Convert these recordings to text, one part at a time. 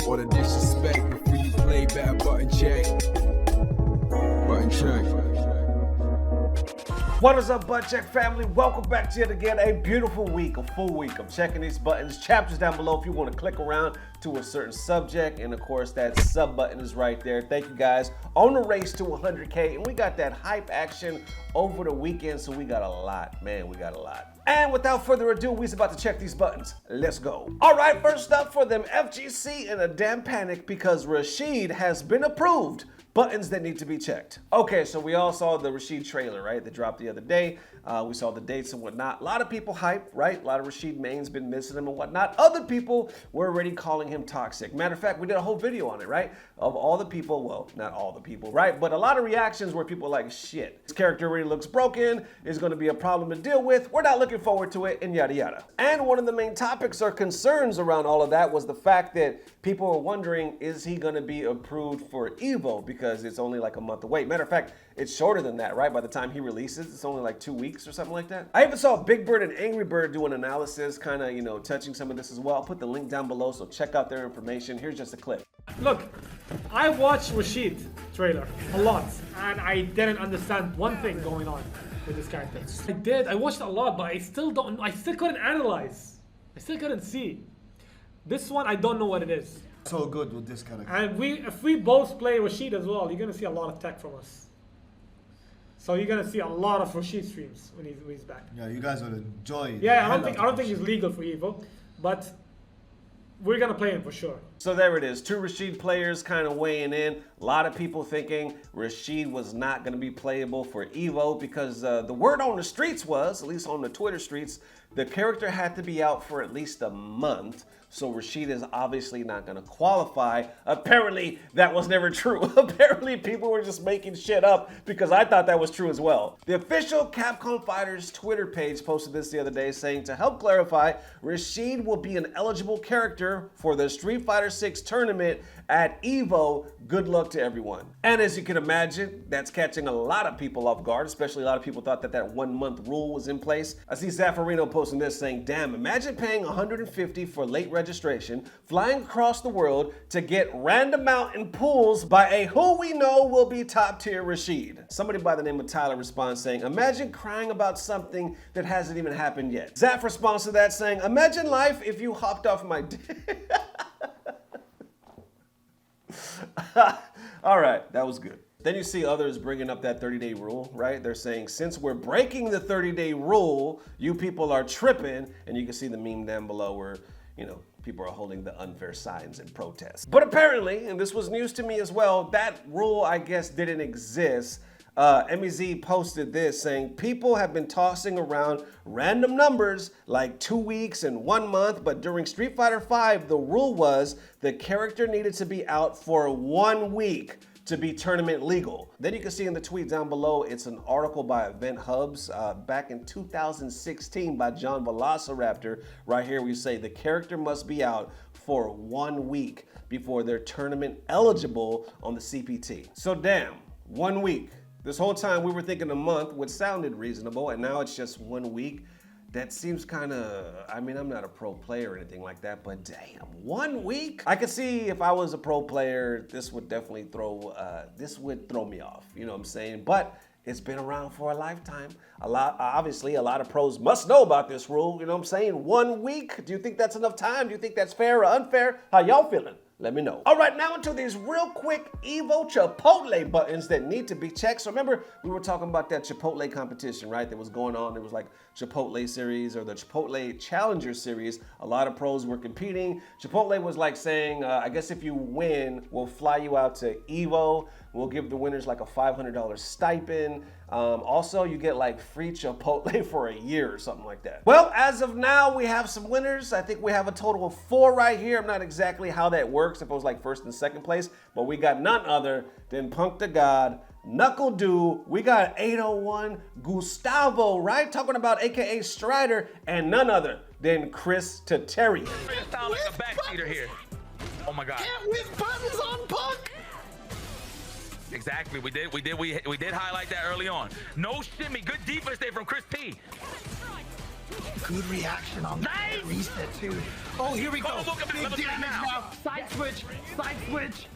Or the disrespect before you play back, button check. Button check. What is up, Butt Check family? Welcome back to yet again a beautiful week, a full week of checking these buttons. Chapters down below if you want to click around to a certain subject, and of course that sub button is right there. Thank you guys. On the race to 100K, and we got that hype action over the weekend, so we got a lot, man. We got a lot. And without further ado, we's about to check these buttons. Let's go. All right, first up for them, FGC in a damn panic because Rashid has been approved. Buttons that need to be checked. Okay, so we all saw the Rashid trailer, right? That dropped the other day. We saw the dates and whatnot. A lot of people hyped, right? A lot of Rashid mains been missing him and whatnot. Other people were already calling him toxic. Matter of fact, we did a whole video on it, right? Of all the people, well, not all the people, right? But a lot of reactions where people are like, shit, this character already looks broken. It's gonna be a problem to deal with. We're not looking forward to it, and yada yada. And one of the main topics or concerns around all of that was the fact that people were wondering, is he gonna be approved for EVO? Because it's only like a month away. Matter of fact, it's shorter than that, right? By the time he releases, it's only like 2 weeks or something like that. I even saw Big Bird and Angry Bird do an analysis, kind of, you know, touching some of this as well. I'll put the link down below, so check out their information. Here's just a clip. Look, I watched Rashid trailer a lot, and I didn't understand one thing going on with this character. I watched a lot, but I still couldn't analyze. I still couldn't see. This one, I don't know what it is. So good with this character. And if we both play Rashid as well, you're gonna see a lot of tech from us. So you're gonna see a lot of Rashid streams when he's back. Yeah, you guys will enjoy. Yeah, I don't think he's legal for EVO, but we're gonna play him for sure. So there it is, 2 Rashid players kind of weighing in. A lot of people thinking Rashid was not gonna be playable for EVO because the word on the streets was, at least on the Twitter streets, the character had to be out for at least a month. So Rashid is obviously not gonna qualify. Apparently that was never true. Apparently people were just making shit up because I thought that was true as well. The official Capcom Fighters Twitter page posted this the other day saying, to help clarify, Rashid will be an eligible character for the Street Fighter 6 tournament at EVO. Good luck to everyone. And as you can imagine, that's catching a lot of people off guard, especially a lot of people thought that that 1 month rule was in place. I see Zaffarino posting this saying, damn, imagine paying $150 for late registration, flying across the world to get random out in pools by a who we know will be top tier Rashid. Somebody by the name of Tyler responds saying, imagine crying about something that hasn't even happened yet. Zaff responds to that saying, imagine life if you hopped off my dick. All right, that was good. Then you see others bringing up that 30-day rule, right? They're saying, since we're breaking the 30-day rule, you people are tripping. And you can see the meme down below where, you know, people are holding the unfair signs in protest. But apparently, and this was news to me as well, that rule, I guess, didn't exist. MEZ posted this saying, people have been tossing around random numbers like 2 weeks and 1 month, but during Street Fighter V, the rule was the character needed to be out for 1 week to be tournament legal. Then you can see in the tweet down below, it's an article by Event Hubs back in 2016 by John Velociraptor. Right here we say the character must be out for 1 week before they're tournament eligible on the CPT. So damn, 1 week. This whole time we were thinking a month, which sounded reasonable, and now it's just 1 week. That seems kind of, I mean, I'm not a pro player or anything like that, but damn, 1 week? I could see if I was a pro player, this would definitely throw me off, you know what I'm saying? But it's been around for a lifetime. Obviously, a lot of pros must know about this rule, you know what I'm saying? 1 week, do you think that's enough time? Do you think that's fair or unfair? How y'all feeling? Let me know. All right, now into these real quick EVO Chipotle buttons that need to be checked. So remember, we were talking about that Chipotle competition, right? That was going on. It was like Chipotle series or the Chipotle Challenger series. A lot of pros were competing. Chipotle was like saying, I guess if you win, we'll fly you out to EVO. We'll give the winners like a $500 stipend. Also, you get like free Chipotle for a year or something like that. Well, as of now, we have some winners. I think we have a total of 4 right here. I'm not exactly how that works, if it was like first and second place, but we got none other than Punk the God, Nuckle Dude, we got 801 Gustavo, right? Talking about AKA Strider, and none other than Chris Tateri. Sound like a backseater here. Oh my God. Can't win buttons on Punk. Exactly, we did highlight that early on. No shimmy, good defense there from Chris T. Good reaction on that reset too. Oh, here we go. Oh, look at Big level three damage now. now. Side switch, side switch.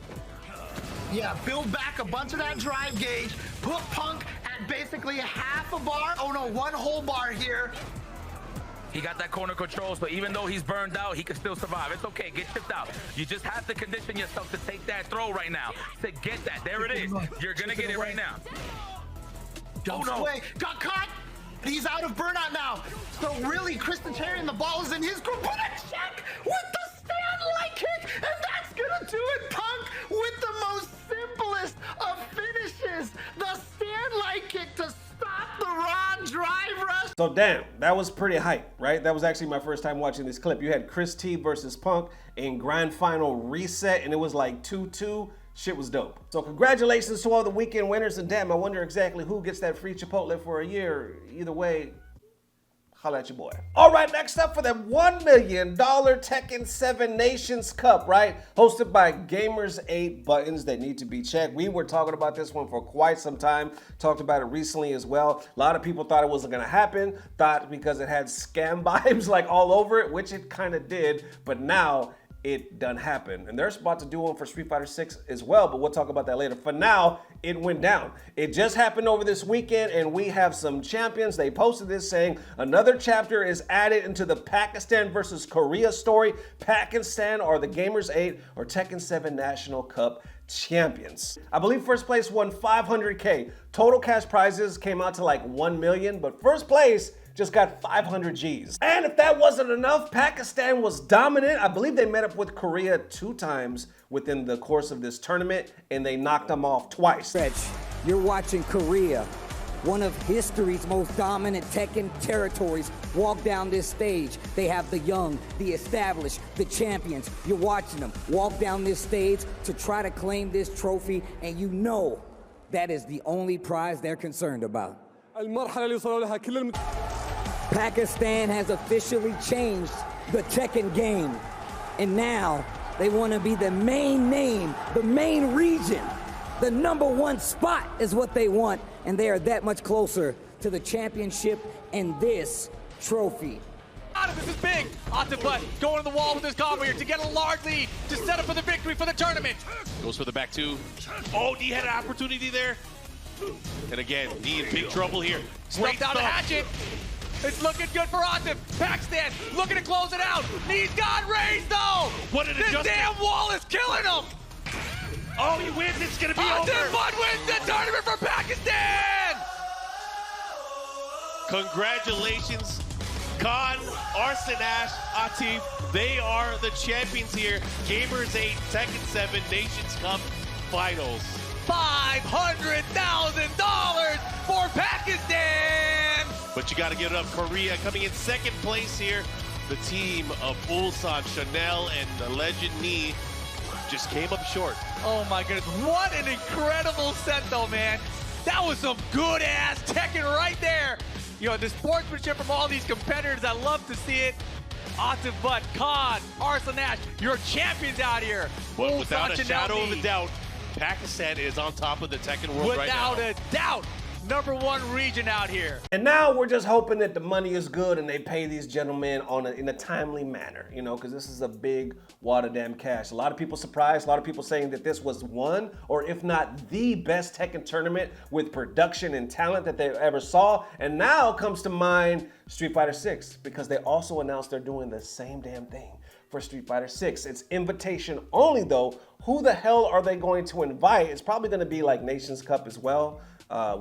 Yeah, build back a bunch of that drive gauge. Put Punk at basically half a bar. Oh no, one whole bar here. He got that corner controls, but even though he's burned out, he can still survive. It's okay, get chipped out. You just have to condition yourself to take that throw right now. To get that, there it is. You're gonna get it right now. Jumps away, got caught. He's out of burnout now. So really, Christantarian, the ball is in his group. Put a check with the stand light kick, and that's gonna do it. Punk with the most simplest of finishes. The stand light kick to stop the raw drive rush. So damn, that was pretty hype, right? That was actually my first time watching this clip. You had Chris T versus Punk in grand final reset, and it was like 2-2. Shit was dope. So congratulations to all the weekend winners, and damn, I wonder exactly who gets that free Chipotle for a year. Either way, holla at your boy. All right, next up for the $1 million Tekken 7 Nations Cup, right? Hosted by Gamers 8 buttons that need to be checked. We were talking about this one for quite some time. Talked about it recently as well. A lot of people thought it wasn't gonna happen. Thought because it had scam vibes like all over it, which it kind of did, but now it done happened. And they're about to do one for Street Fighter 6 as well, but we'll talk about that later. For now, it went down. It just happened over this weekend, and we have some champions. They posted this saying another chapter is added into the Pakistan versus Korea story. Pakistan are the Gamers 8 or Tekken 7 National Cup champions. I believe first place won $500K. Total cash prizes came out to like 1 million, but first place just got 500 G's. And if that wasn't enough, Pakistan was dominant. I believe they met up with Korea 2 times within the course of this tournament, and they knocked them off twice. You're watching Korea, one of history's most dominant Tekken territories, walk down this stage. They have the young, the established, the champions. You're watching them walk down this stage to try to claim this trophy, and you know that is the only prize they're concerned about. Pakistan has officially changed the Tekken game, and now they want to be the main name, the main region. The #1 spot is what they want, and they are that much closer to the championship and this trophy. This is big. But going to the wall with his combo here to get a large lead to set up for the victory for the tournament. Goes for the back 2. Oh, D had an opportunity there. And again, D in big trouble here. Straight down to hatchet. It's looking good for Atif. Pakistan looking to close it out. Knees got raised though. What an this adjustment. damn wall is killing him. Oh, he wins. It's going to be over. Atif wins the tournament for Pakistan. Congratulations, Khan, Arsanash, Atif. They are the champions here. Gamers 8, Tekken 7 Nations Cup Finals. $500,000 for Pakistan. But you got to give it up. Korea coming in second place here. The team of Ulsan, Chanel, and the legend Nee just came up short. Oh my goodness, what an incredible set though, man. That was some good ass Tekken right there. You know, the sportsmanship from all these competitors, I love to see it. Atif Butt, Khan, Arsanash, your champions out here. But without Ulsan, a shadow Chanel, of a doubt, Pakistan is on top of the Tekken world right now. Without a doubt, #1 region out here. And now we're just hoping that the money is good and they pay these gentlemen in a timely manner, you know, because this is a big wad of damn cash. A lot of people surprised, a lot of people saying that this was one, or if not the best Tekken tournament with production and talent that they ever saw. And now comes to mind Street Fighter 6, because they also announced they're doing the same damn thing for Street Fighter 6. It's invitation only though. Who the hell are they going to invite? It's probably gonna be like Nations Cup as well.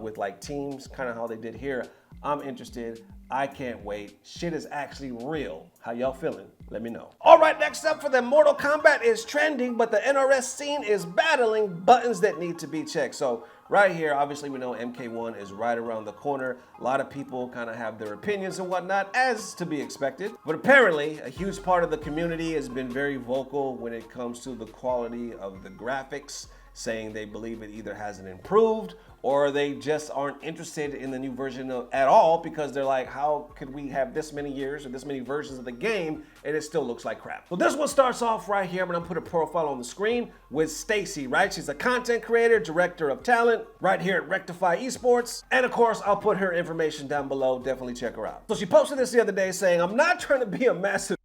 With like teams, kind of how they did here. I'm interested. I can't wait. Shit is actually real. How y'all feeling? Let me know. All right, next up for the Mortal Kombat is trending, but the NRS scene is battling buttons that need to be checked. So right here, obviously we know MK1 is right around the corner. A lot of people kind of have their opinions and whatnot, as to be expected. But apparently, a huge part of the community has been very vocal when it comes to the quality of the graphics saying they believe it either hasn't improved or they just aren't interested in the new version at all because they're like, how could we have this many years or this many versions of the game and it still looks like crap? So this one starts off right here. I'm gonna put a profile on the screen with Stacy, right? She's a content creator, director of talent, right here at Rectify Esports. And of course, I'll put her information down below. Definitely check her out. So she posted this the other day saying, I'm not trying to be a massive,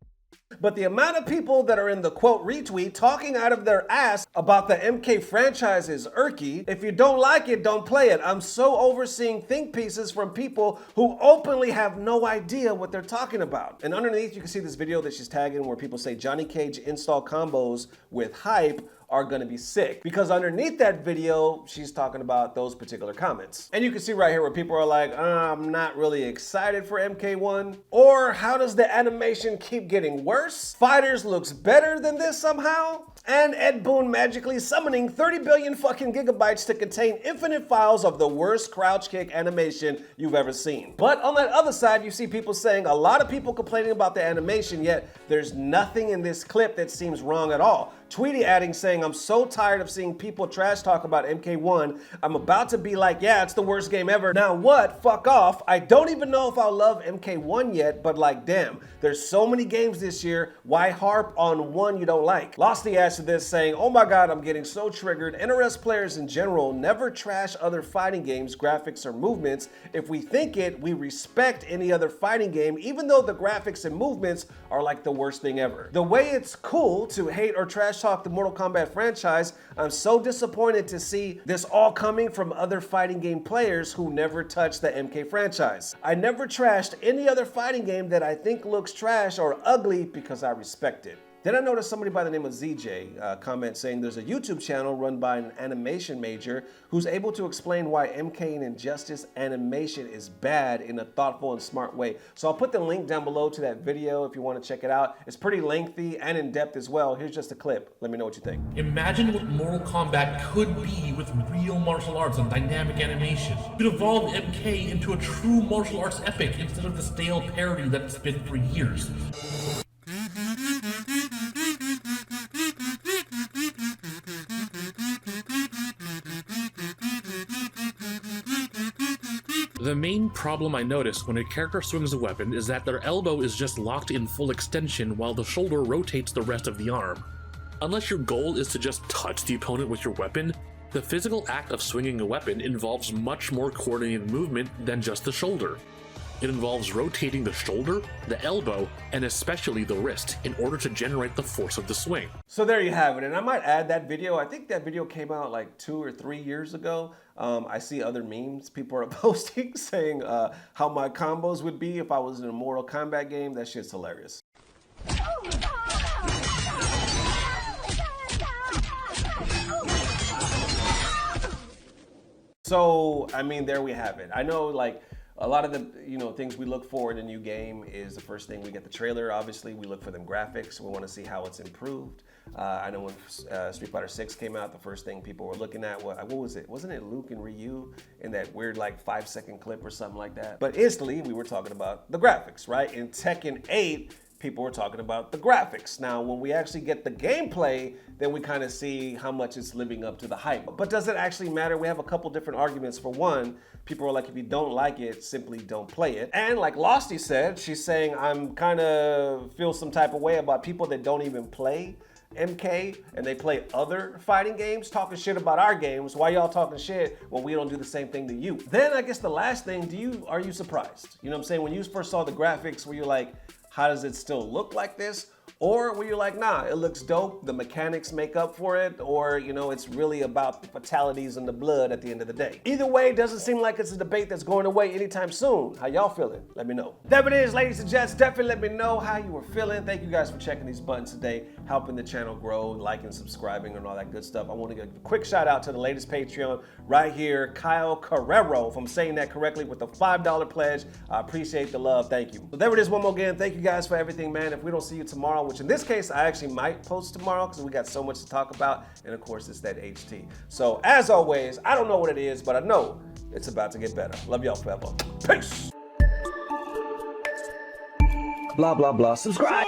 but the amount of people that are in the quote retweet talking out of their ass about the MK franchise is irky. If you don't like it, don't play it. I'm so overseeing think pieces from people who openly have no idea what they're talking about. And underneath you can see this video that she's tagging where people say Johnny Cage install combos with hype are gonna be sick. Because underneath that video, she's talking about those particular comments. And you can see right here where people are like, I'm not really excited for MK1. Or how does the animation keep getting worse? Fighters looks better than this somehow? And Ed Boon magically summoning 30 billion fucking gigabytes to contain infinite files of the worst crouch kick animation you've ever seen. But on that other side, you see people saying a lot of people complaining about the animation, yet there's nothing in this clip that seems wrong at all. Tweety adding saying, I'm so tired of seeing people trash talk about MK1. I'm about to be like, yeah, it's the worst game ever. Now what? Fuck off. I don't even know if I'll love MK1 yet, but like, damn, there's so many games this year. Why harp on one you don't like? Losty adds to this saying, oh my God, I'm getting so triggered. NRS players in general never trash other fighting games, graphics, or movements. If we think it, we respect any other fighting game, even though the graphics and movements are like the worst thing ever. The way it's cool to hate or trash talk the Mortal Kombat franchise, I'm so disappointed to see this all coming from other fighting game players who never touched the MK franchise. I never trashed any other fighting game that I think looks trash or ugly because I respect it. Then I noticed somebody by the name of ZJ comment saying there's a YouTube channel run by an animation major who's able to explain why MK and Injustice animation is bad in a thoughtful and smart way. So I'll put the link down below to that video if you want to check it out. It's pretty lengthy and in depth as well. Here's just a clip. Let me know what you think. Imagine what Mortal Kombat could be with real martial arts and dynamic animation. You could evolve MK into a true martial arts epic instead of the stale parody that it's been for years. The main problem I notice when a character swings a weapon is that their elbow is just locked in full extension while the shoulder rotates the rest of the arm. Unless your goal is to just touch the opponent with your weapon, the physical act of swinging a weapon involves much more coordinated movement than just the shoulder. It involves rotating the shoulder, the elbow, and especially the wrist in order to generate the force of the swing. So there you have it, and I might add that video. I think that video came out like 2 or 3 years ago. I see other memes people are posting saying how my combos would be if I was in a Mortal Kombat game. That shit's hilarious. So, I mean, there we have it. I know, like, a lot of the things we look for in a new game is the first thing we get the trailer. Obviously, we look for them graphics. We want to see how it's improved. I know when Street Fighter 6 came out, the first thing people were looking at what was it? Wasn't it Luke and Ryu in that weird like 5-second clip or something like that? But instantly, we were talking about the graphics, right? In Tekken 8, people were talking about the graphics. Now, when we actually get the gameplay, then we kind of see how much it's living up to the hype. But does it actually matter? We have a couple different arguments. For one, people are like, if you don't like it, simply don't play it. And like Losty said, she's saying, I'm kind of feel some type of way about people that don't even play MK and they play other fighting games talking shit about our games. Why y'all talking shit when we don't do the same thing to you? Then I guess the last thing, are you surprised? You know what I'm saying? When you first saw the graphics, were you like, how does it still look like this? Or were you like, nah, it looks dope, the mechanics make up for it, or it's really about the fatalities and the blood at the end of the day. Either way, it doesn't seem like it's a debate that's going away anytime soon. How y'all feeling? Let me know. There it is, ladies and gents. Definitely let me know how you were feeling. Thank you guys for checking these buttons today, helping the channel grow, liking, subscribing, and all that good stuff. I want to give a quick shout out to the latest Patreon right here, Kyle Carrero, if I'm saying that correctly, with the $5 pledge. I appreciate the love. Thank you. So there it is one more again. Thank you guys for everything, man. If we don't see you tomorrow, which in this case, I actually might post tomorrow because we got so much to talk about. And of course, it's that HT. So as always, I don't know what it is, but I know it's about to get better. Love y'all forever. Peace. Blah, blah, blah. Subscribe.